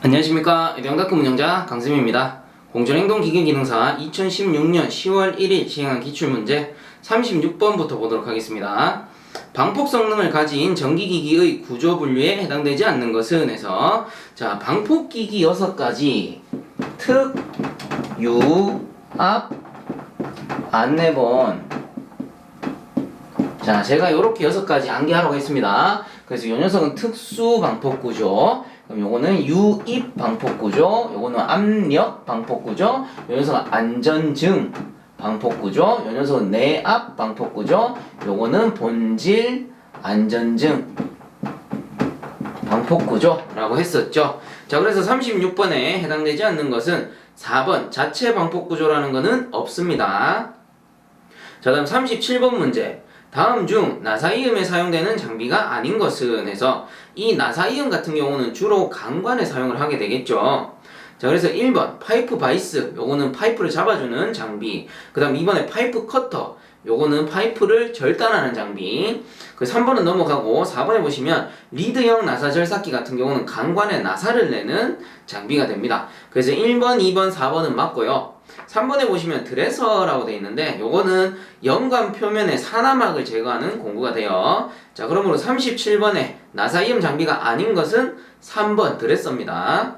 안녕하십니까. 대형다큐 운영자 강승민입니다. 공전행동기계기능사 2016년 10월 1일 시행한 기출문제 36번부터 보도록 하겠습니다. 방폭 성능을 가진 전기기기의 구조 분류에 해당되지 않는 것은 해서 자, 방폭기기 6가지 특, 유, 앞, 안내본. 자, 제가 요렇게 6가지 암기하라고 했습니다. 그래서 요 녀석은 특수 방폭구조, 그럼 요거는 유입 방폭구조, 요거는 압력 방폭구조, 요 녀석은 안전증 방폭구조, 요 녀석은 내압 방폭구조, 요거는 본질 안전증 방폭구조라고 했었죠. 자, 그래서 36번에 해당되지 않는 것은 4번 자체 방폭구조라는 거는 없습니다. 자, 다음 37번 문제. 다음 중 나사이음에 사용되는 장비가 아닌 것은 해서 이 나사이음 같은 경우는 주로 강관에 사용을 하게 되겠죠. 자, 그래서 1번 파이프 바이스, 요거는 파이프를 잡아주는 장비. 그 다음 2번에 파이프 커터, 요거는 파이프를 절단하는 장비. 그 3번은 넘어가고 4번에 보시면 리드형 나사 절삭기 같은 경우는 강관에 나사를 내는 장비가 됩니다. 그래서 1번, 2번, 4번은 맞고요. 3번에 보시면 드레서라고 되어 있는데 요거는 연관 표면의 사나막을 제거하는 공구가 돼요. 자, 그러므로 37번에 나사이음 장비가 아닌 것은 3번 드레서입니다.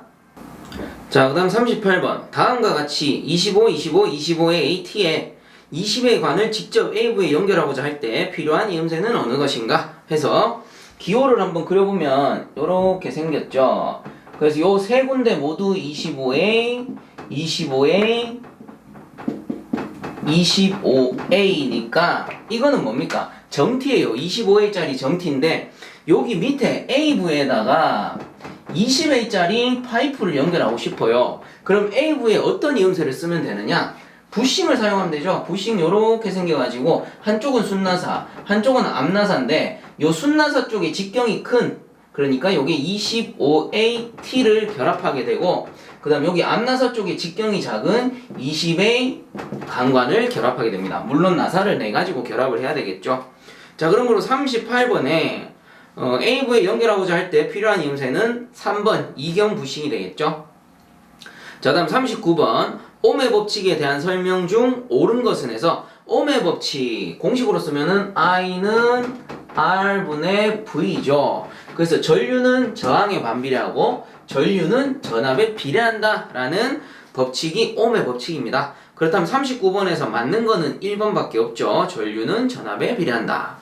자, 그 다음 38번. 다음과 같이 25, 25, 25의 T에 20의 관을 직접 AV에 연결하고자 할 때 필요한 이음새는 어느 것인가 해서 기호를 한번 그려보면 요렇게 생겼죠. 그래서 요 세 군데 모두 25A, 25A, 25A니까 이거는 뭡니까? 정티예요. 25A짜리 정티인데 여기 밑에 A부에다가 20A짜리 파이프를 연결하고 싶어요. 그럼 A부에 어떤 이음새를 쓰면 되느냐? 부싱을 사용하면 되죠. 부싱 요렇게 생겨가지고 한쪽은 순나사, 한쪽은 앞나사인데 요 순나사 쪽에 직경이 큰, 그러니까 여기 25AT를 결합하게 되고 그 다음 여기 앞나사 쪽에 직경이 작은 20A 강관을 결합하게 됩니다. 물론 나사를 내가지고 결합을 해야 되겠죠. 자, 그러므로 38번에 A부에 연결하고자 할 때 필요한 이음새는 3번 이경 부싱이 되겠죠. 자, 다음 39번 옴의 법칙에 대한 설명 중 옳은 것은 해서 옴의 법칙 공식으로 쓰면은 I는 R분의 V죠. 그래서 전류는 저항에 반비례하고 전류는 전압에 비례한다 라는 법칙이 옴의 법칙입니다. 그렇다면 39번에서 맞는 거는 1번밖에 없죠. 전류는 전압에 비례한다.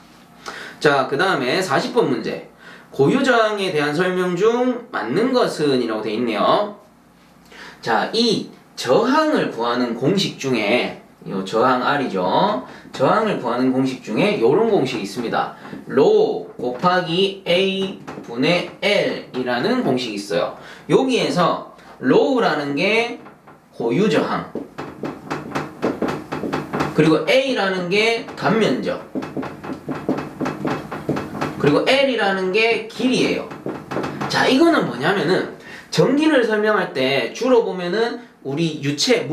자, 그 다음에 40번 문제. 고유저항에 대한 설명 중 맞는 것은 이라고 되어 있네요. 자, 이 저항을 구하는 공식 중에 요 저항 R이죠. 저항을 구하는 공식 중에 요런 공식이 있습니다. 로 곱하기 A 분의 L 이라는 공식이 있어요. 여기에서 로우라는 게 고유저항, 그리고 A라는 게 단면적, 그리고 L이라는 게 길이에요. 자, 이거는 뭐냐면은 전기를 설명할 때 주로 보면은 우리 유체,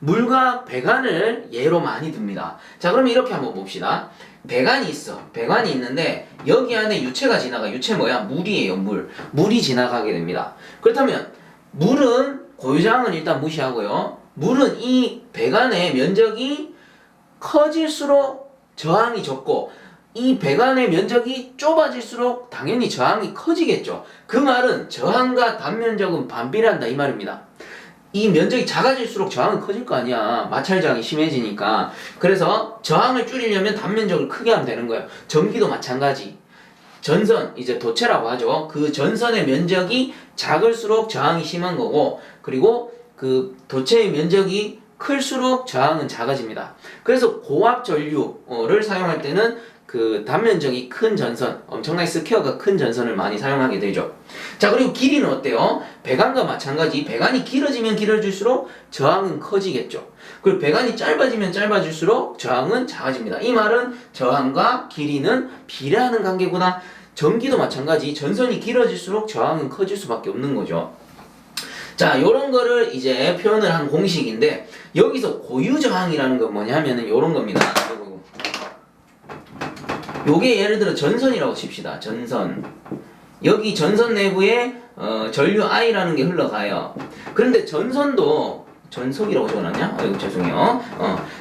물과 배관을 예로 많이 듭니다. 자, 그러면 이렇게 한번 봅시다. 배관이 있어. 배관이 있는데 여기 안에 유체가 지나가. 유체 뭐야? 물이에요. 물이 지나가게 됩니다. 그렇다면 물은 고유저항은 일단 무시하고요. 물은 이 배관의 면적이 커질수록 저항이 적고 이 배관의 면적이 좁아질수록 당연히 저항이 커지겠죠. 그 말은 저항과 단면적은 반비례한다 이 말입니다. 이 면적이 작아질수록 저항은 커질 거 아니야. 마찰저항이 심해지니까. 그래서 저항을 줄이려면 단면적을 크게 하면 되는 거예요. 전기도 마찬가지. 전선, 이제 도체라고 하죠. 그 전선의 면적이 작을수록 저항이 심한 거고, 그리고 그 도체의 면적이 클수록 저항은 작아집니다. 그래서 고압 전류를 사용할 때는 그 단면적이 큰 전선, 엄청나게 스퀘어가 큰 전선을 많이 사용하게 되죠. 자, 그리고 길이는 어때요? 배관과 마찬가지. 배관이 길어지면 길어질수록 저항은 커지겠죠. 그리고 배관이 짧아지면 짧아질수록 저항은 작아집니다. 이 말은 저항과 길이는 비례하는 관계구나. 전기도 마찬가지. 전선이 길어질수록 저항은 커질 수밖에 없는 거죠. 자, 요런 거를 이제 표현을 한 공식인데 여기서 고유저항이라는 건 뭐냐면은 요런 겁니다. 요게 예를 들어 전선이라고 칩시다. 전선. 여기 전선 내부에 전류 I라는 게 흘러가요. 그런데 전속이라고 적어놨냐? 아이고 죄송해요.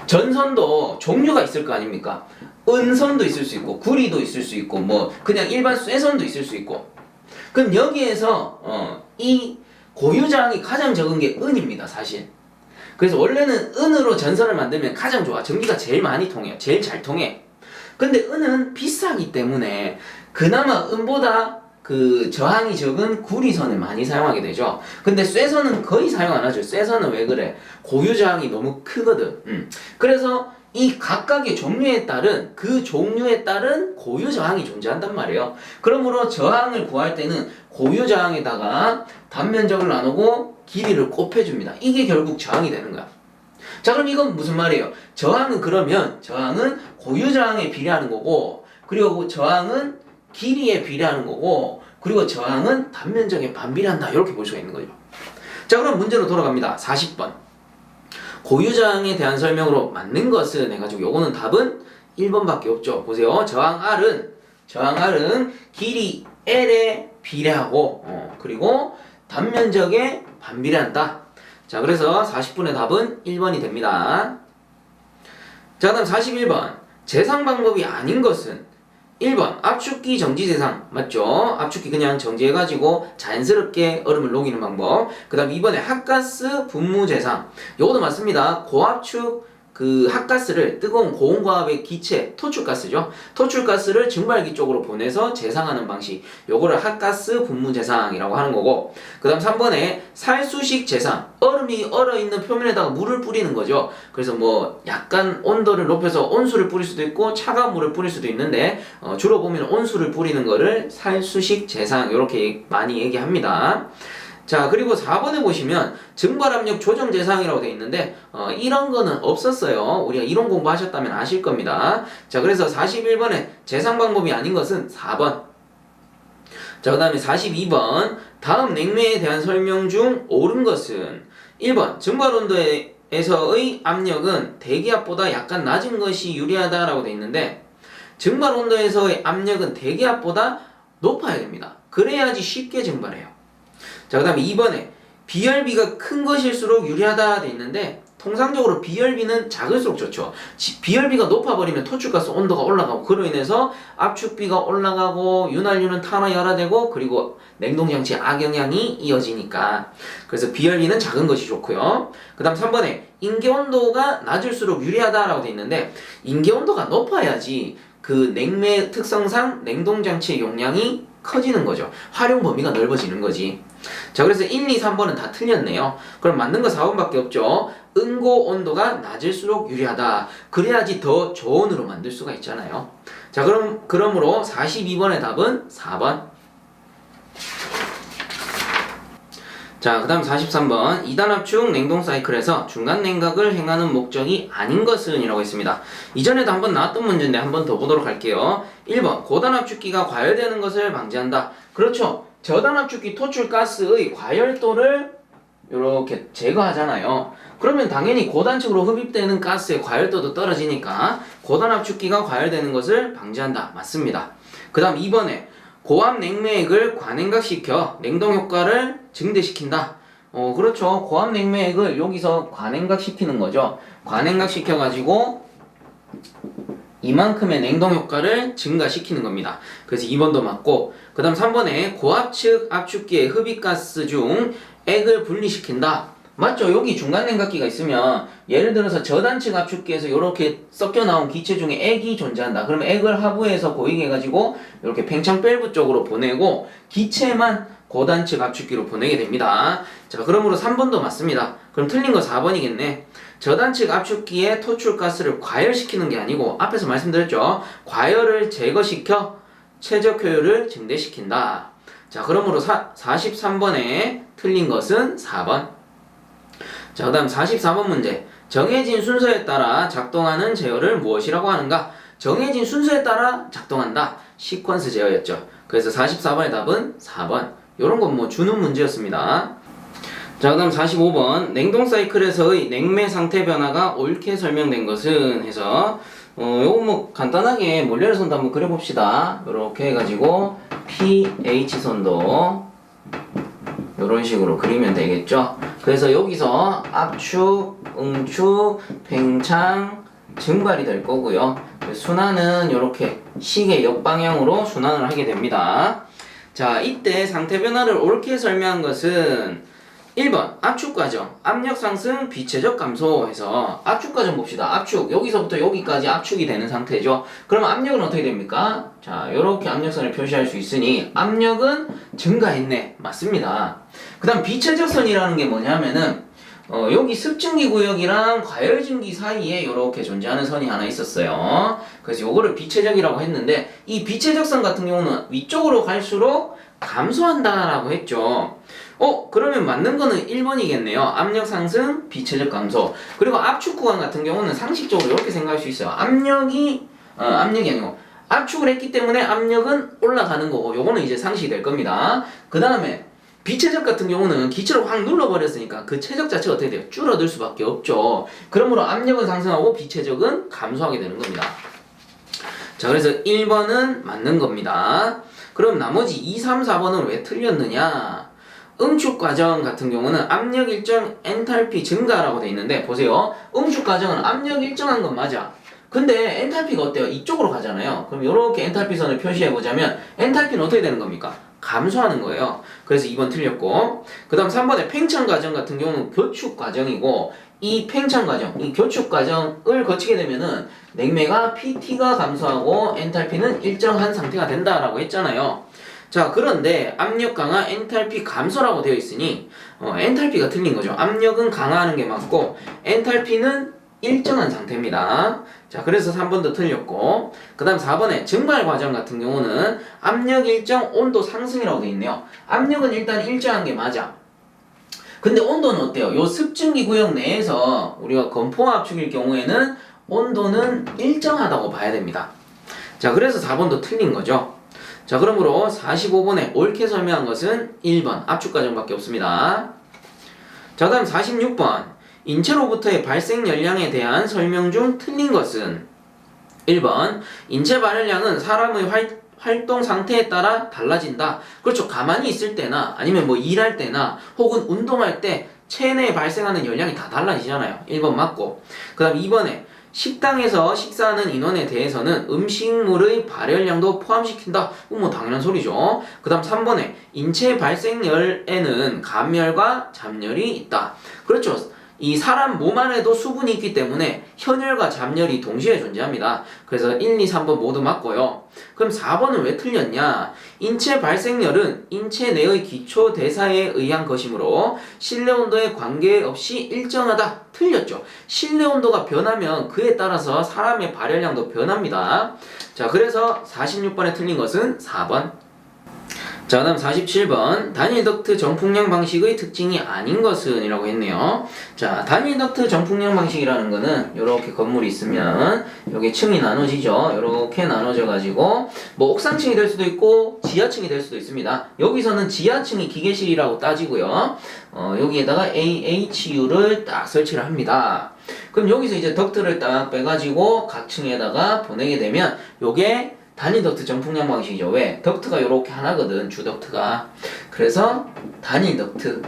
전선도 종류가 있을 거 아닙니까? 은선도 있을 수 있고 구리도 있을 수 있고 뭐 그냥 일반 쇠선도 있을 수 있고. 그럼 여기에서 이 고유저항이 가장 적은 게 은입니다, 사실. 그래서 원래는 은으로 전선을 만들면 가장 좋아. 전기가 제일 많이 통해요. 제일 잘 통해. 근데 은은 비싸기 때문에 그나마 은보다 그 저항이 적은 구리선을 많이 사용하게 되죠. 근데 쇠선은 거의 사용 안 하죠. 쇠선은 왜 그래? 고유 저항이 너무 크거든. 그래서 이 각각의 종류에 따른 그 종류에 따른 고유 저항이 존재한단 말이에요. 그러므로 저항을 구할 때는 고유 저항에다가 단면적을 나누고 길이를 곱해줍니다. 이게 결국 저항이 되는 거야. 자, 그럼 이건 무슨 말이에요? 저항은 고유 저항에 비례하는 거고, 그리고 저항은 길이에 비례하는 거고, 그리고 저항은 단면적에 반비례한다. 이렇게 볼 수가 있는 거죠. 자, 그럼 문제로 돌아갑니다. 40번. 고유 저항에 대한 설명으로 맞는 것은 해가지고 요거는 답은 1번밖에 없죠. 보세요. 저항 R은 길이 L에 비례하고, 그리고 단면적에 반비례한다. 자, 그래서 40분의 답은 1번이 됩니다. 자, 다음 41번. 재상 방법이 아닌 것은 1번 압축기 정지 재상 맞죠? 압축기 그냥 정지해가지고 자연스럽게 얼음을 녹이는 방법. 그 다음 2번에 핫가스 분무 재상. 요것도 맞습니다. 고압축 그 핫가스를 뜨거운 고온과합의 기체 토출가스죠. 토출가스를 증발기 쪽으로 보내서 재상하는 방식. 요거를 핫가스 분무 재상이라고 하는 거고. 그 다음 3번에 살수식 재상. 얼음이 얼어있는 표면에다가 물을 뿌리는 거죠. 그래서 뭐 약간 온도를 높여서 온수를 뿌릴 수도 있고 차가운 물을 뿌릴 수도 있는데 주로 보면 온수를 뿌리는 거를 살수식 재상 이렇게 많이 얘기합니다. 자, 그리고 4번에 보시면 증발압력 조정 재상이라고 되어 있는데 이런 거는 없었어요. 우리가 이론 공부하셨다면 아실 겁니다. 자, 그래서 41번에 재상 방법이 아닌 것은 4번. 자, 그 다음에 42번 다음 냉매에 대한 설명 중 옳은 것은 1번 증발온도에서의 압력은 대기압보다 약간 낮은 것이 유리하다라고 되어 있는데 증발온도에서의 압력은 대기압보다 높아야 됩니다. 그래야지 쉽게 증발해요. 자, 그 다음에 2번에 비열비가 큰 것일수록 유리하다 돼 있는데 통상적으로 비열비는 작을수록 좋죠. 비열비가 높아버리면 토출가스 온도가 올라가고 그로 인해서 압축비가 올라가고 윤활유는 탄화열화되고 그리고 냉동장치에 악영향이 이어지니까 그래서 비열비는 작은 것이 좋고요. 그 다음 3번에 인계온도가 낮을수록 유리하다라고 돼 있는데 인계온도가 높아야지 그 냉매 특성상 냉동장치의 용량이 커지는 거죠. 활용 범위가 넓어지는 거지. 자, 그래서 1, 2, 3번은 다 틀렸네요. 그럼 맞는 거 4번밖에 없죠. 응고 온도가 낮을수록 유리하다. 그래야지 더 저온으로 만들 수가 있잖아요. 자, 그러므로 42번의 답은 4번. 자, 그 다음 43번. 2단 압축 냉동 사이클에서 중간 냉각을 행하는 목적이 아닌 것은 이라고 했습니다. 이전에도 한번 나왔던 문제인데 한번 더 보도록 할게요. 1번. 고단 압축기가 과열되는 것을 방지한다. 그렇죠. 저단 압축기 토출가스의 과열도를 이렇게 제거하잖아요. 그러면 당연히 고단층으로 흡입되는 가스의 과열도도 떨어지니까 고단 압축기가 과열되는 것을 방지한다. 맞습니다. 그 다음 2번에 고압 냉매액을 과냉각시켜 냉동 효과를 증대시킨다. 그렇죠. 고압 냉매액을 여기서 과냉각시키는 거죠. 과냉각시켜가지고 이만큼의 냉동 효과를 증가시키는 겁니다. 그래서 2번도 맞고 그 다음 3번에 고압측 압축기의 흡입가스 중 액을 분리시킨다. 맞죠? 여기 중간 냉각기가 있으면 예를 들어서 저단층 압축기에서 이렇게 섞여 나온 기체 중에 액이 존재한다. 그러면 액을 하부에서 고이게 해가지고 이렇게 팽창 밸브 쪽으로 보내고 기체만 고단층 압축기로 보내게 됩니다. 자, 그러므로 3번도 맞습니다. 그럼 틀린 거 4번이겠네. 저단층 압축기의 토출가스를 과열시키는 게 아니고 앞에서 말씀드렸죠. 과열을 제거시켜 최적 효율을 증대시킨다. 자, 그러므로 43번에 틀린 것은 4번. 자, 그 다음 44번 문제. 정해진 순서에 따라 작동하는 제어를 무엇이라고 하는가? 정해진 순서에 따라 작동한다. 시퀀스 제어였죠. 그래서 44번의 답은 4번. 요런 건 뭐 주는 문제였습니다. 자, 그 다음 45번. 냉동 사이클에서의 냉매 상태 변화가 옳게 설명된 것은 해서 요거 뭐 간단하게 몰래를 선도 한번 그려봅시다. 요렇게 해가지고 pH선도 이런 식으로 그리면 되겠죠. 그래서 여기서 압축, 응축, 팽창, 증발이 될 거고요. 순환은 이렇게 식의 역방향으로 순환을 하게 됩니다. 자, 이때 상태 변화를 옳게 설명한 것은 1번 압축 과정, 압력 상승, 비체적 감소 해서 압축 과정 봅시다. 압축, 여기서부터 여기까지 압축이 되는 상태죠. 그러면 압력은 어떻게 됩니까? 자, 이렇게 압력선을 표시할 수 있으니 압력은 증가했네. 맞습니다. 그 다음 비체적 선이라는 게 뭐냐면은 여기 습증기 구역이랑 과열증기 사이에 이렇게 존재하는 선이 하나 있었어요. 그래서 요거를 비체적이라고 했는데 이 비체적 선 같은 경우는 위쪽으로 갈수록 감소한다라고 했죠. 그러면 맞는 거는 1번이겠네요. 압력 상승, 비체적 감소. 그리고 압축 구간 같은 경우는 상식적으로 이렇게 생각할 수 있어요. 압력이 아니고 압축을 했기 때문에 압력은 올라가는 거고 요거는 이제 상식이 될 겁니다. 그 다음에 비체적 같은 경우는 기체를 확 눌러버렸으니까 그 체적 자체가 어떻게 돼요? 줄어들 수밖에 없죠. 그러므로 압력은 상승하고 비체적은 감소하게 되는 겁니다. 자, 그래서 1번은 맞는 겁니다. 그럼 나머지 2, 3, 4번은 왜 틀렸느냐? 응축 과정 같은 경우는 압력 일정 엔탈피 증가라고 돼 있는데 보세요. 응축 과정은 압력 일정한 건 맞아. 근데 엔탈피가 어때요? 이쪽으로 가잖아요. 그럼 이렇게 엔탈피 선을 표시해 보자면 엔탈피는 어떻게 되는 겁니까? 감소하는 거예요. 그래서 2번 틀렸고, 그 다음 3번의 팽창 과정 같은 경우는 교축 과정이고, 이 팽창 과정, 이 교축 과정을 거치게 되면은 냉매가 PT가 감소하고 엔탈피는 일정한 상태가 된다라고 했잖아요. 자, 그런데 압력 강화, 엔탈피 감소라고 되어 있으니 엔탈피가 틀린 거죠. 압력은 강화하는 게 맞고 엔탈피는 일정한 상태입니다. 자, 그래서 3번도 틀렸고, 그 다음 4번에 증발 과정 같은 경우는 압력 일정, 온도 상승이라고 되어 있네요. 압력은 일단 일정한 게 맞아. 근데 온도는 어때요? 요 습증기 구역 내에서 우리가 건포 압축일 경우에는 온도는 일정하다고 봐야 됩니다. 자, 그래서 4번도 틀린 거죠. 자, 그러므로 45번에 옳게 설명한 것은 1번 압축 과정밖에 없습니다. 자, 다음 46번 인체로부터의 발생 열량에 대한 설명 중 틀린 것은 1번 인체 발열량은 사람의 활동 상태에 따라 달라진다. 그렇죠. 가만히 있을 때나 아니면 뭐 일할 때나 혹은 운동할 때 체내에 발생하는 열량이 다 달라지잖아요. 1번 맞고, 그 다음 2번에 식당에서 식사하는 인원에 대해서는 음식물의 발열량도 포함시킨다. 뭐 당연한 소리죠. 그 다음 3번에 인체 발생열에는 간열과 잡열이 있다. 그렇죠. 이 사람 몸 안에도 수분이 있기 때문에 현열과 잡열이 동시에 존재합니다. 그래서 1, 2, 3번 모두 맞고요. 그럼 4번은 왜 틀렸냐? 인체 발생열은 인체 내의 기초 대사에 의한 것이므로 실내 온도에 관계없이 일정하다. 틀렸죠. 실내 온도가 변하면 그에 따라서 사람의 발열량도 변합니다. 자, 그래서 46번에 틀린 것은 4번. 자, 다음 47번 단일 덕트 정풍량 방식의 특징이 아닌 것은 이라고 했네요. 자, 단일 덕트 정풍량 방식이라는 거는 이렇게 건물이 있으면 여기 층이 나눠지죠. 이렇게 나눠져 가지고 뭐 옥상층이 될 수도 있고 지하층이 될 수도 있습니다. 여기서는 지하층이 기계실이라고 따지고요. 여기에다가 AHU를 딱 설치를 합니다. 그럼 여기서 이제 덕트를 딱 빼가지고 각 층에다가 보내게 되면 요게 단일 덕트 정풍량 방식이죠. 왜? 덕트가 이렇게 하나거든, 주 덕트가. 그래서 단일 덕트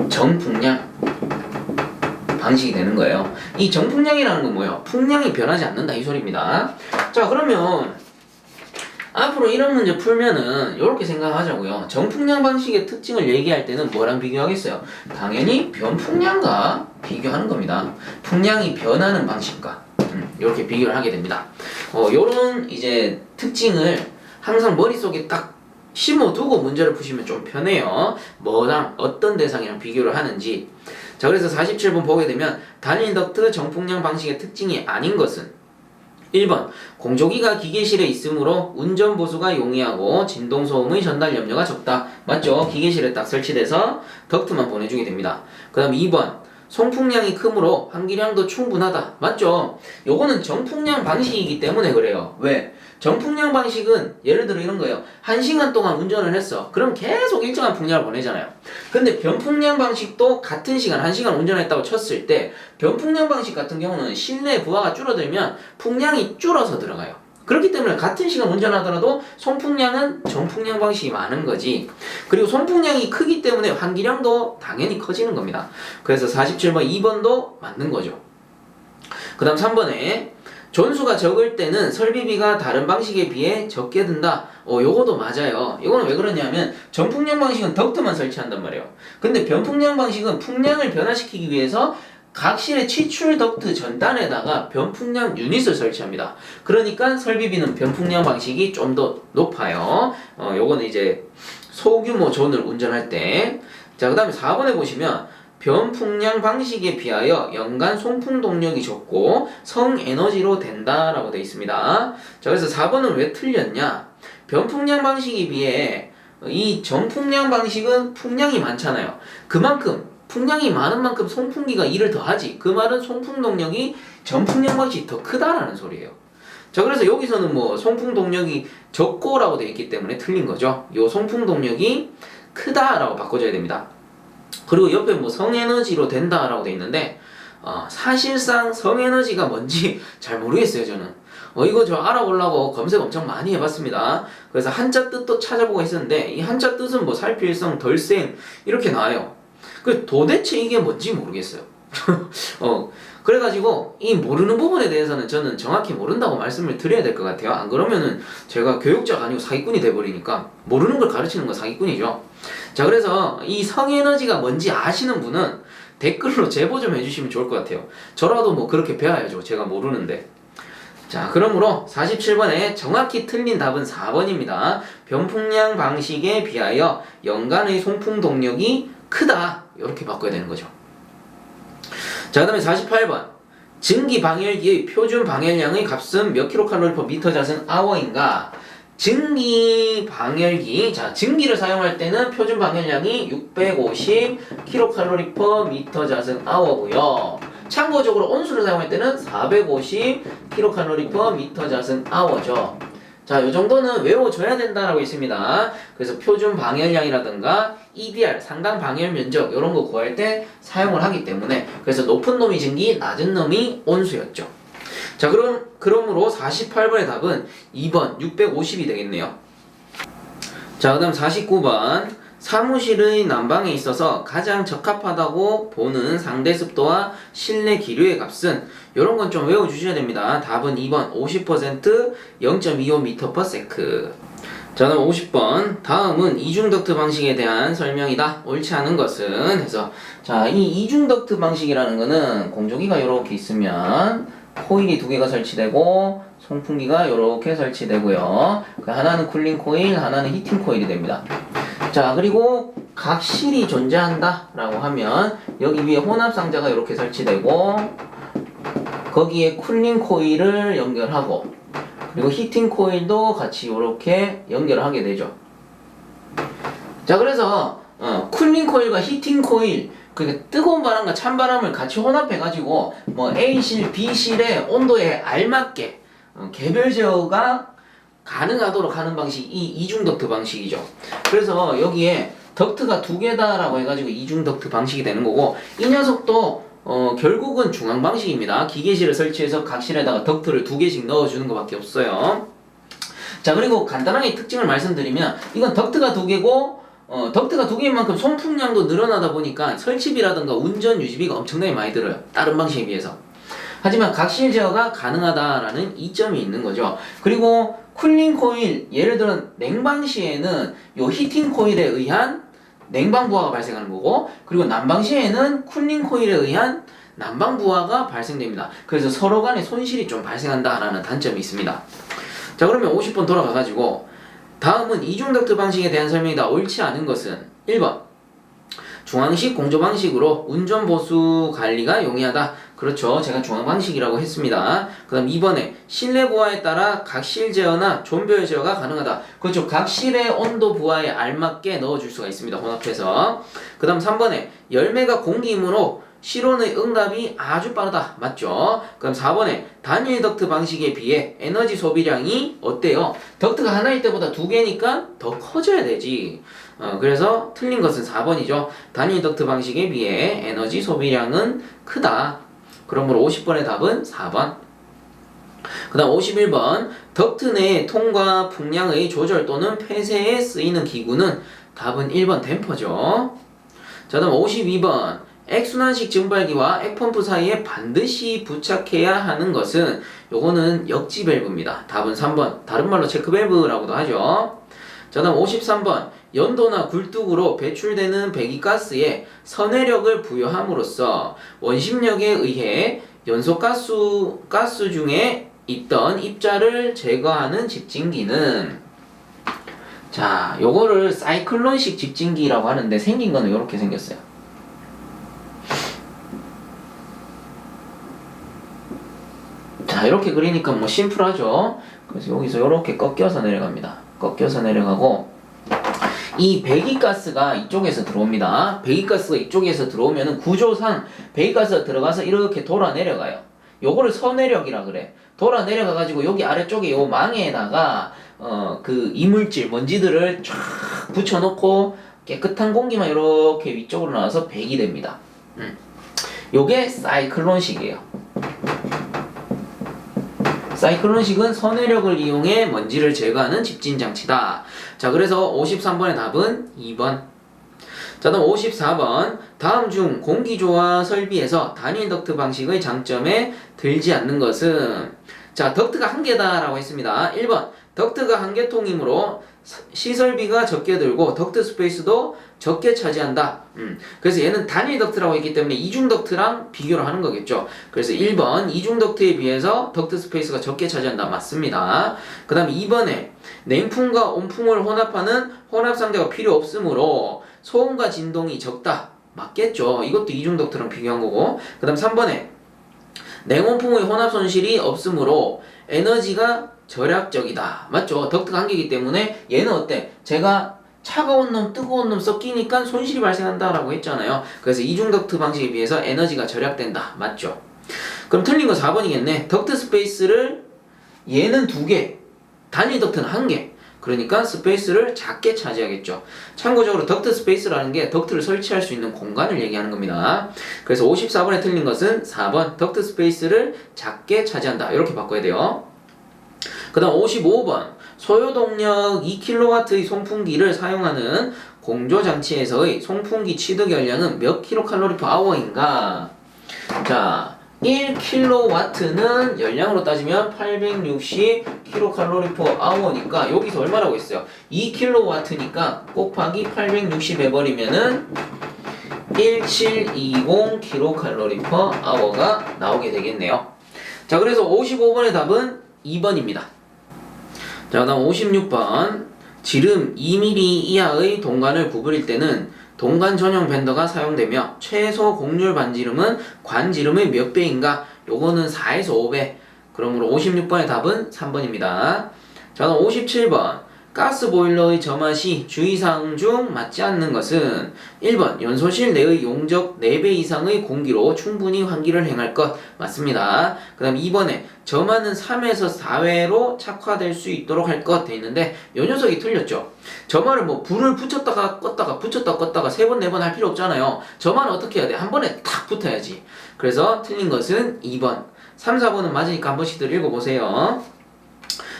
정풍량 방식이 되는 거예요. 이 정풍량이라는 건 뭐예요? 풍량이 변하지 않는다 이 소리입니다. 자, 그러면 앞으로 이런 문제 풀면은 이렇게 생각하자고요. 정풍량 방식의 특징을 얘기할 때는 뭐랑 비교하겠어요? 당연히 변풍량과 비교하는 겁니다. 풍량이 변하는 방식과 이렇게 비교를 하게 됩니다. 요런 이제 특징을 항상 머릿속에 딱 심어두고 문제를 푸시면 좀 편해요. 뭐랑 어떤 대상이랑 비교를 하는지. 자, 그래서 47번 보게 되면 단일 덕트 정풍량 방식의 특징이 아닌 것은 1번 공조기가 기계실에 있으므로 운전 보수가 용이하고 진동 소음의 전달 염려가 적다. 맞죠? 기계실에 딱 설치돼서 덕트만 보내주게 됩니다. 그 다음 2번 송풍량이 크므로 환기량도 충분하다. 맞죠? 요거는 정풍량 방식이기 때문에 그래요. 왜? 정풍량 방식은 예를 들어 이런 거예요. 1시간 동안 운전을 했어. 그럼 계속 일정한 풍량을 보내잖아요. 근데 변풍량 방식도 같은 시간, 1시간 운전했다고 쳤을 때 변풍량 방식 같은 경우는 실내 부하가 줄어들면 풍량이 줄어서 들어가요. 그렇기 때문에 같은 시간 운전하더라도 송풍량은 정풍량 방식이 많은 거지. 그리고 송풍량이 크기 때문에 환기량도 당연히 커지는 겁니다. 그래서 47번 2번도 맞는 거죠. 그 다음 3번에 존수가 적을 때는 설비비가 다른 방식에 비해 적게 든다. 요거도 맞아요. 요거는 왜 그러냐면 전풍량 방식은 덕트만 설치한단 말이에요. 근데 변풍량 방식은 풍량을 변화시키기 위해서 각 실의 치출 덕트 전단에다가 변풍량 유닛을 설치합니다. 그러니까 설비비는 변풍량 방식이 좀 더 높아요. 요거는 이제 소규모 존을 운전할 때. 자, 그 다음에 4번에 보시면 변풍량 방식에 비하여 연간 송풍 동력이 적고 성에너지로 된다라고 되어 있습니다. 자, 그래서 4번은 왜 틀렸냐? 변풍량 방식에 비해 이 전풍량 방식은 풍량이 많잖아요. 그만큼 풍량이 많은 만큼 송풍기가 일을 더 하지. 그 말은 송풍 동력이 전풍량 방식이 더 크다라는 소리예요. 자, 그래서 여기서는 뭐 송풍 동력이 적고라고 되어 있기 때문에 틀린 거죠. 요 송풍 동력이 크다라고 바꿔줘야 됩니다. 그리고 옆에 뭐 성에너지로 된다라고 돼 있는데 사실상 성에너지가 뭔지 잘 모르겠어요. 저는 이거 저 알아보려고 검색 엄청 많이 해봤습니다. 그래서 한자 뜻도 찾아보고 있었는데 이 한자 뜻은 뭐 살필성, 덜생 이렇게 나와요. 그 도대체 이게 뭔지 모르겠어요. 그래가지고 이 모르는 부분에 대해서는 저는 정확히 모른다고 말씀을 드려야 될 것 같아요. 안 그러면은 제가 교육자가 아니고 사기꾼이 돼버리니까 모르는 걸 가르치는 건 사기꾼이죠. 자, 그래서 이 성에너지가 뭔지 아시는 분은 댓글로 제보 좀 해주시면 좋을 것 같아요. 저라도 뭐 그렇게 배워야죠. 제가 모르는데. 자, 그러므로 47번에 정확히 틀린 답은 4번입니다. 변풍량 방식에 비하여 연간의 송풍 동력이 크다. 이렇게 바꿔야 되는 거죠. 자, 그 다음에 48번. 증기 방열기의 표준 방열량의 값은 몇 kcal/m 자승 hour인가? 증기 방열기. 자, 증기를 사용할 때는 표준 방열량이 650 kcal/m 자승 hour고요. 참고적으로 온수를 사용할 때는 450 kcal/m 자승 hour죠. 자, 요 정도는 외워줘야 된다라고 있습니다. 그래서 표준 방열량이라든가 EBR, 상당 방열 면적 이런 거 구할 때 사용을 하기 때문에 그래서 높은 놈이 증기, 낮은 놈이 온수였죠. 자, 그러므로 48번의 답은 2번 650이 되겠네요. 자, 그 다음 49번. 사무실의 난방에 있어서 가장 적합하다고 보는 상대 습도와 실내 기류의 값은 이런 건 좀 외워주셔야 됩니다. 답은 2번 50% 0.25m/s. 자, 그럼 50번. 다음은 이중덕트 방식에 대한 설명이다. 옳지 않은 것은 해서 자, 이 이중덕트 방식이라는 거는 공조기가 이렇게 있으면 코일이 두 개가 설치되고 송풍기가 이렇게 설치되고요. 하나는 쿨링 코일, 하나는 히팅 코일이 됩니다. 자, 그리고 각 실이 존재한다 라고 하면 여기 위에 혼합 상자가 이렇게 설치되고 거기에 쿨링 코일을 연결하고 그리고 히팅 코일도 같이 이렇게 연결을 하게 되죠. 자, 그래서 쿨링 코일과 히팅 코일, 그러니까 뜨거운 바람과 찬 바람을 같이 혼합해 가지고 뭐 A실, B실의 온도에 알맞게 개별 제어가 가능하도록 하는 방식이 이중덕트 방식이죠. 그래서 여기에 덕트가 두 개다라고 해가지고 이중덕트 방식이 되는 거고 이 녀석도 결국은 중앙 방식입니다. 기계실을 설치해서 각 실에다가 덕트를 두 개씩 넣어주는 것밖에 없어요. 자, 그리고 간단하게 특징을 말씀드리면 이건 덕트가 두 개고 덕트가 두 개인 만큼 송풍량도 늘어나다 보니까 설치비라든가 운전 유지비가 엄청나게 많이 들어요. 다른 방식에 비해서. 하지만 각실 제어가 가능하다라는 이점이 있는 거죠. 그리고 쿨링 코일, 예를 들어 냉방 시에는 요 히팅 코일에 의한 냉방 부하가 발생하는 거고 그리고 난방 시에는 쿨링 코일에 의한 난방 부하가 발생됩니다. 그래서 서로 간에 손실이 좀 발생한다라는 단점이 있습니다. 자, 그러면 50번 돌아가가지고 다음은 이중덕트 방식에 대한 설명이다. 옳지 않은 것은 1번 중앙식 공조 방식으로 운전 보수 관리가 용이하다. 그렇죠. 제가 중앙 방식이라고 했습니다. 그 다음 2번에 실내 부하에 따라 각 실 제어나 존별 제어가 가능하다. 그렇죠. 각 실의 온도 부하에 알맞게 넣어줄 수가 있습니다. 혼합해서. 그 다음 3번에 열매가 공기이므로 실온의 응답이 아주 빠르다. 맞죠? 그럼 4번에 단일 덕트 방식에 비해 에너지 소비량이 어때요? 덕트가 하나일 때보다 두 개니까 더 커져야 되지. 그래서 틀린 것은 4번이죠. 단일 덕트 방식에 비해 에너지 소비량은 크다. 그러므로 50번의 답은 4번. 그 다음 51번 덕트 내 통과 풍량의 조절 또는 폐쇄에 쓰이는 기구는 답은 1번 댐퍼죠. 자, 다음 52번 액순환식 증발기와 액펌프 사이에 반드시 부착해야 하는 것은 요거는 역지 밸브입니다. 답은 3번 다른 말로 체크 밸브라고도 하죠. 자, 다음 53번 연도나 굴뚝으로 배출되는 배기가스에 선회력을 부여함으로써 원심력에 의해 연소가스 중에 있던 입자를 제거하는 집진기는 자, 요거를 사이클론식 집진기라고 하는데 생긴 거는 요렇게 생겼어요. 자, 이렇게 그리니까 뭐 심플하죠. 그래서 여기서 요렇게 꺾여서 내려갑니다. 꺾여서 내려가고 이 배기가스가 이쪽에서 들어옵니다. 배기가스가 이쪽에서 들어오면은 구조상 배기가스가 들어가서 이렇게 돌아 내려가요. 요거를 선회력이라 그래. 돌아 내려가 가지고 여기 아래쪽에 요 망에다가 그 이물질 먼지들을 쫙 붙여놓고 깨끗한 공기만 이렇게 위쪽으로 나와서 배기됩니다. 요게 사이클론식이에요. 사이클론식은 선회력을 이용해 먼지를 제거하는 집진 장치다. 자, 그래서 53번의 답은 2번. 자, 다음 54번 다음 중 공기조화 설비에서 단일 덕트 방식의 장점에 들지 않는 것은 자, 덕트가 한 개다라고 했습니다. 1번 덕트가 한 개통이므로 시설비가 적게 들고 덕트 스페이스도 적게 차지한다. 그래서 얘는 단일 덕트라고 했기 때문에 이중 덕트랑 비교를 하는 거겠죠. 그래서 1번 이중 덕트에 비해서 덕트 스페이스가 적게 차지한다. 맞습니다. 그 다음 2번에 냉풍과 온풍을 혼합하는 혼합 상자가 필요 없으므로 소음과 진동이 적다. 맞겠죠. 이것도 이중 덕트랑 비교한 거고. 그 다음 3번에 냉온풍의 혼합 손실이 없으므로 에너지가 절약적이다. 맞죠? 덕트가 한 개이기 때문에 얘는 어때? 제가 차가운 놈, 뜨거운 놈 섞이니까 손실이 발생한다라고 했잖아요. 그래서 이중 덕트 방식에 비해서 에너지가 절약된다. 맞죠? 그럼 틀린 거 4번이겠네. 덕트 스페이스를 얘는 2개, 단일 덕트는 1개. 그러니까 스페이스를 작게 차지하겠죠. 참고적으로 덕트 스페이스라는 게 덕트를 설치할 수 있는 공간을 얘기하는 겁니다. 그래서 54번에 틀린 것은 4번 덕트 스페이스를 작게 차지한다. 이렇게 바꿔야 돼요. 그 다음 55번 소요동력 2kW의 송풍기를 사용하는 공조장치에서의 송풍기 취득 연량은 몇 kcal/h인가? 자, 1kW는 열량으로 따지면 860 kcal/h니까 여기서 얼마라고 했어요? 2kW니까 곱하기 860 해버리면은 1720 kcal/h가 나오게 되겠네요. 자, 그래서 55번의 답은 2번입니다. 자, 다음 56번 지름 2mm 이하의 동관을 구부릴 때는 동관 전용 밴더가 사용되며 최소 곡률 반지름은 관지름의 몇 배인가? 요거는 4에서 5배. 그러므로 56번의 답은 3번입니다. 자, 그럼 57번 가스보일러의 점화 시 주의사항 중 맞지 않는 것은 1번 연소실 내의 용적 4배 이상의 공기로 충분히 환기를 행할 것. 맞습니다. 그 다음 2번에 점화는 3에서 4회로 착화될 수 있도록 할 것 돼 있는데 요 녀석이 틀렸죠. 점화를 뭐 불을 붙였다가 껐다가 붙였다가 껐다가 3번 4번 할 필요 없잖아요. 점화는 어떻게 해야 돼? 한 번에 탁 붙어야지. 그래서 틀린 것은 2번. 3, 4번은 맞으니까 한 번씩들 읽어보세요.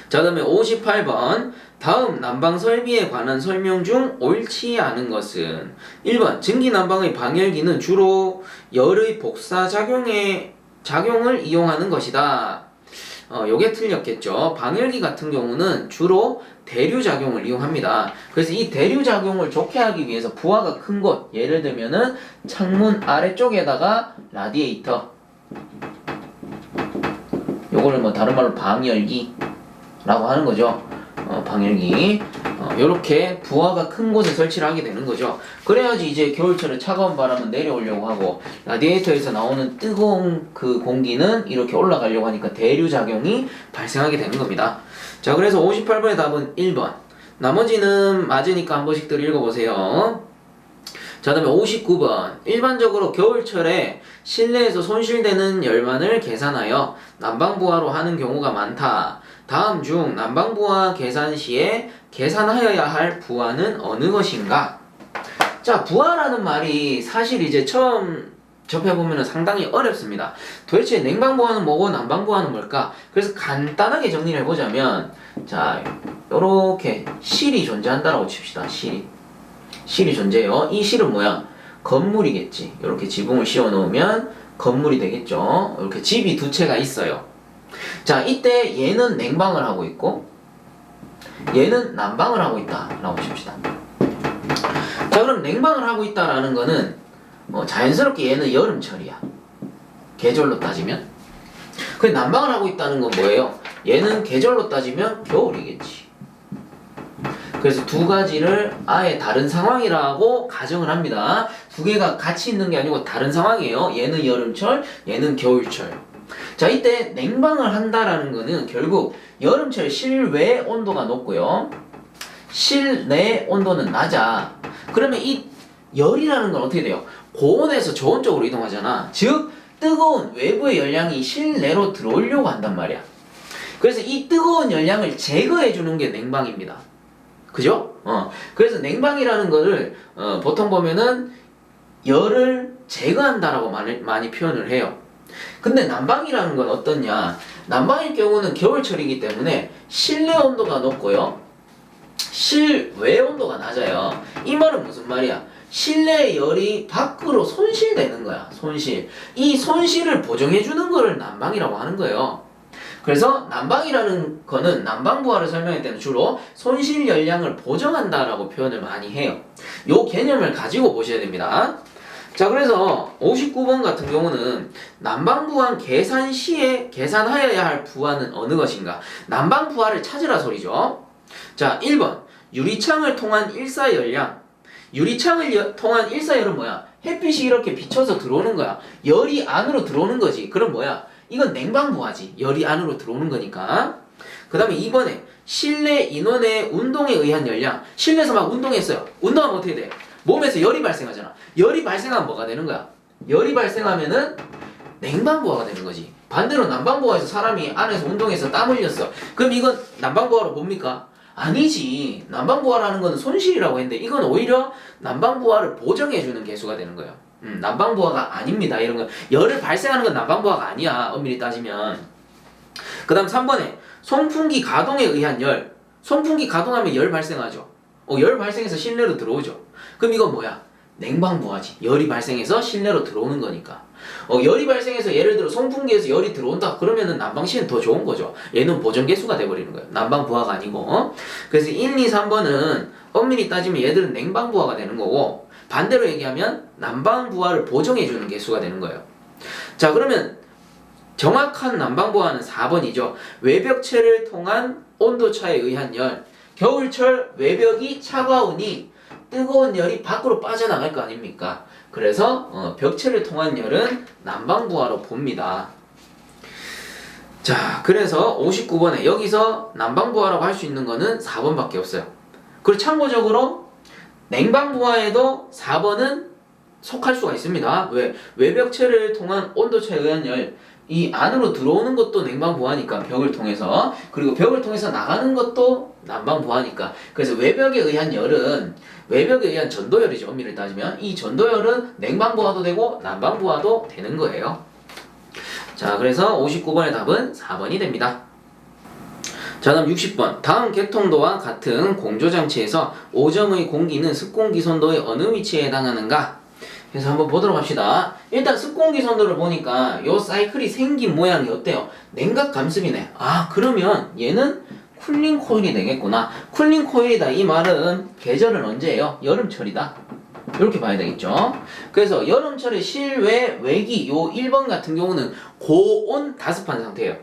자, 그 다음에 58번 다음 난방 설비에 관한 설명 중 옳지 않은 것은 1번 증기 난방의 방열기는 주로 열의 복사 작용을 이용하는 것이다. 요게 틀렸겠죠. 방열기 같은 경우는 주로 대류작용을 이용합니다. 그래서 이 대류작용을 좋게 하기 위해서 부하가 큰 곳, 예를 들면은 창문 아래쪽에다가 라디에이터, 요거를 뭐 다른 말로 방열기 라고 하는 거죠. 방열기. 요렇게 부하가 큰 곳에 설치를 하게 되는 거죠. 그래야지 이제 겨울철에 차가운 바람은 내려오려고 하고 라디에이터에서 나오는 뜨거운 그 공기는 이렇게 올라가려고 하니까 대류작용이 발생하게 되는 겁니다. 자, 그래서 58번의 답은 1번. 나머지는 맞으니까 한 번씩들 읽어보세요. 자, 다음에 59번 일반적으로 겨울철에 실내에서 손실되는 열만을 계산하여 난방부하로 하는 경우가 많다. 다음 중 난방부하 계산 시에 계산하여야 할 부하는 어느 것인가? 자, 부하라는 말이 사실 이제 처음 접해보면 상당히 어렵습니다. 도대체 냉방부하는 뭐고 난방부하는 뭘까? 그래서 간단하게 정리를 해보자면, 자, 요렇게 실이 존재한다라고 칩시다. 실이 존재해요. 이 실은 뭐야? 건물이겠지. 이렇게 지붕을 씌워 놓으면 건물이 되겠죠. 이렇게 집이 두 채가 있어요. 자, 이때 얘는 냉방을 하고 있고 얘는 난방을 하고 있다라고 칩시다. 자, 그럼 냉방을 하고 있다라는 거는 자연스럽게 얘는 여름철이야. 계절로 따지면. 그 난방을 하고 있다는 건 뭐예요? 얘는 계절로 따지면 겨울이겠지. 그래서 두 가지를 아예 다른 상황이라고 가정을 합니다. 두 개가 같이 있는 게 아니고 다른 상황이에요. 얘는 여름철, 얘는 겨울철. 자, 이때 냉방을 한다라는 거는 결국 여름철 실외 온도가 높고요. 실내 온도는 낮아. 그러면 이 열이라는 건 어떻게 돼요? 고온에서 저온 쪽으로 이동하잖아. 즉 뜨거운 외부의 열량이 실내로 들어오려고 한단 말이야. 그래서 이 뜨거운 열량을 제거해 주는 게 냉방입니다. 그죠? 그래서 냉방이라는 거를 보통 보면은 열을 제거한다라고 많이 표현을 해요. 근데 난방이라는 건 어떻냐? 난방일 경우는 겨울철이기 때문에 실내 온도가 높고요. 실외 온도가 낮아요. 이 말은 무슨 말이야? 실내 열이 밖으로 손실되는 거야. 손실. 이 손실을 보정해주는 거를 난방이라고 하는 거예요. 그래서 난방이라는 거는 난방부하를 설명할 때는 주로 손실 열량을 보정한다라고 표현을 많이 해요. 요 개념을 가지고 보셔야 됩니다. 자, 그래서 59번 같은 경우는 난방부하 계산 시에 계산하여야 할 부하는 어느 것인가? 난방부하를 찾으라 소리죠. 자, 1번 유리창을 통한 일사열량. 유리창을 통한 일사열은 뭐야? 햇빛이 이렇게 비쳐서 들어오는 거야. 열이 안으로 들어오는 거지. 그럼 뭐야? 이건 냉방부하지. 열이 안으로 들어오는 거니까. 그 다음에 2번에 실내 인원의 운동에 의한 열량. 실내에서 막 운동했어요. 운동하면 어떻게 돼? 몸에서 열이 발생하잖아. 열이 발생하면 뭐가 되는 거야? 열이 발생하면은 냉방부하가 되는 거지. 반대로 난방부하에서 사람이 안에서 운동해서 땀 흘렸어. 그럼 이건 난방부하로 봅니까? 아니지. 난방부하라는 거는 손실이라고 했는데 이건 오히려 난방부하를 보정해주는 개수가 되는 거예요. 난방부하가 아닙니다. 이런 거 열을 발생하는 건 난방부하가 아니야. 엄밀히 따지면. 그 다음 3번에 송풍기 가동에 의한 열. 송풍기 가동하면 열 발생하죠. 열 발생해서 실내로 들어오죠. 그럼 이건 뭐야? 냉방부하지. 열이 발생해서 실내로 들어오는 거니까. 열이 발생해서 예를 들어 송풍기에서 열이 들어온다. 그러면은 난방시는 더 좋은 거죠. 얘는 보정개수가 돼버리는 거예요. 난방부하가 아니고. 그래서 1, 2, 3번은 엄밀히 따지면 얘들은 냉방부하가 되는 거고, 반대로 얘기하면 난방부하를 보정해주는 개수가 되는 거예요. 자, 그러면 정확한 난방부하는 4번이죠. 외벽체를 통한 온도차에 의한 열. 겨울철 외벽이 차가우니 뜨거운 열이 밖으로 빠져나갈 거 아닙니까? 그래서 벽체를 통한 열은 난방부하로 봅니다. 자, 그래서 59번에 여기서 난방부하라고 할 수 있는 거는 4번밖에 없어요. 그리고 참고적으로 냉방부하에도 4번은 속할 수가 있습니다. 왜? 외벽체를 통한 온도차에 의한 열. 이 안으로 들어오는 것도 냉방부하니까 벽을 통해서, 그리고 벽을 통해서 나가는 것도 난방부하니까. 그래서 외벽에 의한 열은 외벽에 의한 전도열이죠. 엄밀히 따지면 이 전도열은 냉방부하도 되고 난방부하도 되는 거예요. 자, 그래서 59번의 답은 4번이 됩니다. 자, 다음 60번. 다음 객통도와 같은 공조장치에서 5점의 공기는 습공기선도의 어느 위치에 해당하는가? 그래서 한번 보도록 합시다. 일단 습공기선도를 보니까 요 사이클이 생긴 모양이 어때요? 냉각 감습이네. 아, 그러면 얘는 쿨링 코일이 되겠구나. 쿨링 코일이다. 이 말은 계절은 언제예요? 여름철이다. 이렇게 봐야 되겠죠. 그래서 여름철에 실외 외기 요 1번 같은 경우는 고온 다습한 상태예요.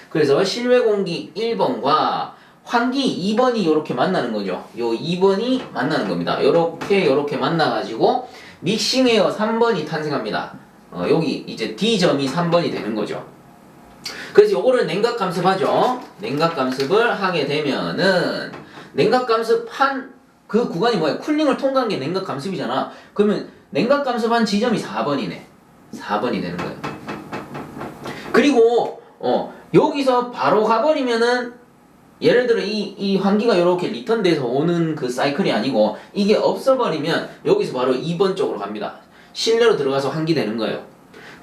그래서 실외 공기 1번과 환기 2번이 이렇게 만나는 거죠. 요 2번이 만나는 겁니다. 요렇게 만나가지고 믹싱에어 3번이 탄생합니다. 여기 이제 D점이 3번이 되는 거죠. 그래서 요거를 냉각 감습하죠. 냉각 감습을 하게 되면은 냉각 감습한 그 구간이 뭐야? 쿨링을 통과한 게 냉각 감습이잖아. 그러면 냉각 감습한 지점이 4번이네. 4번이 되는 거예요. 그리고 여기서 바로 가버리면은 예를 들어 이 환기가 이렇게 리턴돼서 오는 그 사이클이 아니고 이게 없어버리면 여기서 바로 2번 쪽으로 갑니다. 실내로 들어가서 환기되는 거예요.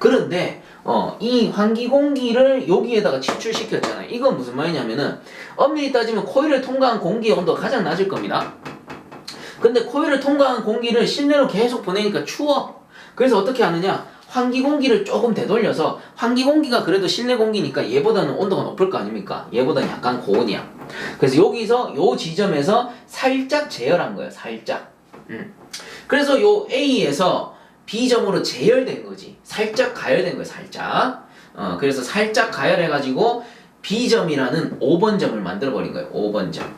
그런데 이 환기 공기를 여기에다가 침출시켰잖아요. 이건 무슨 말이냐면은 엄밀히 따지면 코일을 통과한 공기의 온도가 가장 낮을 겁니다. 근데 코일을 통과한 공기를 실내로 계속 보내니까 추워. 그래서 어떻게 하느냐? 환기 공기를 조금 되돌려서, 환기 공기가 그래도 실내 공기니까 얘보다는 온도가 높을 거 아닙니까? 얘보다는 약간 고온이야. 그래서 여기서 요 지점에서 살짝 제열한 거예요. 살짝. 그래서 요 A에서 B점으로 제열된 거지. 살짝 가열된 거예요. 살짝. 그래서 살짝 가열해가지고 B점이라는 5번 점을 만들어버린 거예요. 5번 점.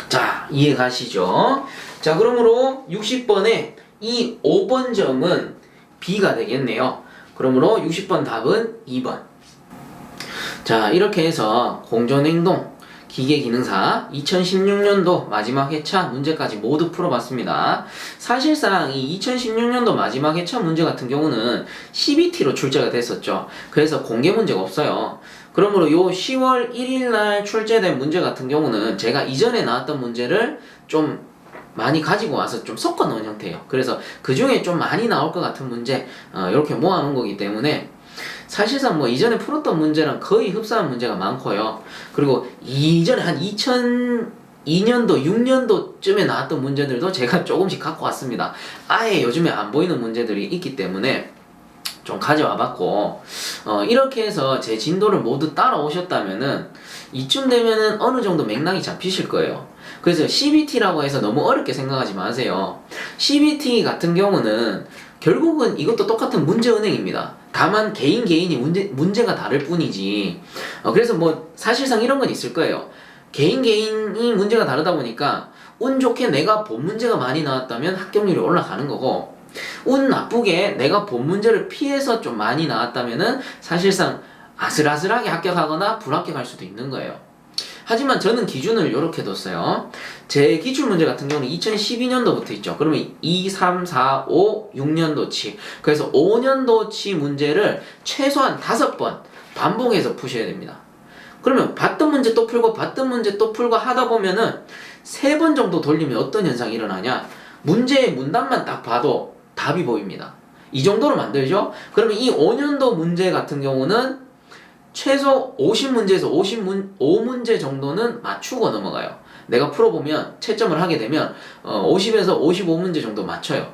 자, 이해 가시죠? 자, 그러므로 60번에 이 5번 점은 B가 되겠네요. 그러므로 60번 답은 2번. 자, 이렇게 해서 공존행동 기계기능사 2016년도 마지막 회차 문제까지 모두 풀어봤습니다. 사실상 이 2016년도 마지막 회차 문제 같은 경우는 CBT로 출제가 됐었죠. 그래서 공개 문제가 없어요. 그러므로 요 10월 1일날 출제된 문제 같은 경우는 제가 이전에 나왔던 문제를 좀 많이 가지고 와서 좀 섞어 놓은 형태예요. 그래서 그 중에 좀 많이 나올 것 같은 문제 이렇게 모아놓은 거기 때문에 사실상 뭐 이전에 풀었던 문제랑 거의 흡사한 문제가 많고요. 그리고 이전에 한 2002년도, 6년도쯤에 나왔던 문제들도 제가 조금씩 갖고 왔습니다. 아예 요즘에 안 보이는 문제들이 있기 때문에 좀 가져와 봤고, 이렇게 해서 제 진도를 모두 따라오셨다면은 이쯤 되면은 어느 정도 맥락이 잡히실 거예요. 그래서 CBT라고 해서 너무 어렵게 생각하지 마세요. CBT 같은 경우는 결국은 이것도 똑같은 문제은행입니다. 다만 개인이 문제가 다를 뿐이지. 그래서 뭐 사실상 이런 건 있을 거예요. 개인이 문제가 다르다 보니까 운 좋게 내가 본 문제가 많이 나왔다면 합격률이 올라가는 거고, 운 나쁘게 내가 본 문제를 피해서 좀 많이 나왔다면은 사실상 아슬아슬하게 합격하거나 불합격할 수도 있는 거예요. 하지만 저는 기준을 이렇게 뒀어요. 제 기출문제 같은 경우는 2012년도부터 있죠. 그러면 2, 3, 4, 5, 6년도치. 그래서 5년도치 문제를 최소한 5번 반복해서 푸셔야 됩니다. 그러면 봤던 문제 또 풀고 봤던 문제 또 풀고 하다 보면은 3번 정도 돌리면 어떤 현상이 일어나냐? 문제의 문단만 딱 봐도 답이 보입니다. 이 정도로 만들죠? 그러면 이 5년도 문제 같은 경우는 최소 50문제에서 55문제 정도는 맞추고 넘어가요. 내가 풀어보면 채점을 하게 되면 50에서 55문제 정도 맞춰요.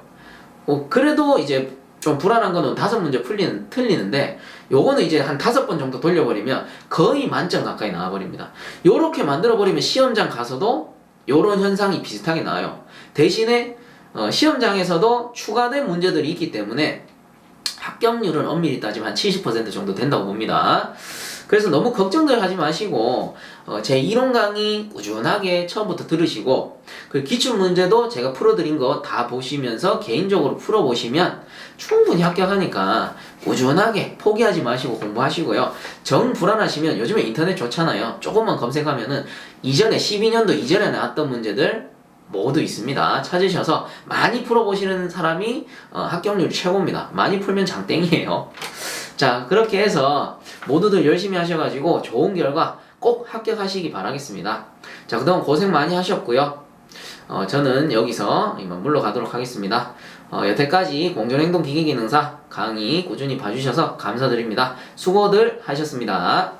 그래도 이제 좀 불안한 거는 5문제 틀리는데 요거는 이제 한 5번 정도 돌려버리면 거의 만점 가까이 나와버립니다. 요렇게 만들어버리면 시험장 가서도 요런 현상이 비슷하게 나와요. 대신에 시험장에서도 추가된 문제들이 있기 때문에 합격률은 엄밀히 따지면 한 70% 정도 된다고 봅니다. 그래서 너무 걱정들 하지 마시고 제 이론 강의 꾸준하게 처음부터 들으시고, 그 기출문제도 제가 풀어드린 거 다 보시면서 개인적으로 풀어보시면 충분히 합격하니까 꾸준하게 포기하지 마시고 공부하시고요. 정 불안하시면 요즘에 인터넷 좋잖아요. 조금만 검색하면은 이전에 12년도 이전에 나왔던 문제들 모두 있습니다. 찾으셔서 많이 풀어보시는 사람이 합격률 최고입니다. 많이 풀면 장땡이에요. 자, 그렇게 해서 모두들 열심히 하셔가지고 좋은 결과 꼭 합격하시기 바라겠습니다. 자, 그동안 고생 많이 하셨고요. 저는 여기서 이만 물러가도록 하겠습니다. 여태까지 공존행동 기계기능사 강의 꾸준히 봐주셔서 감사드립니다. 수고들 하셨습니다.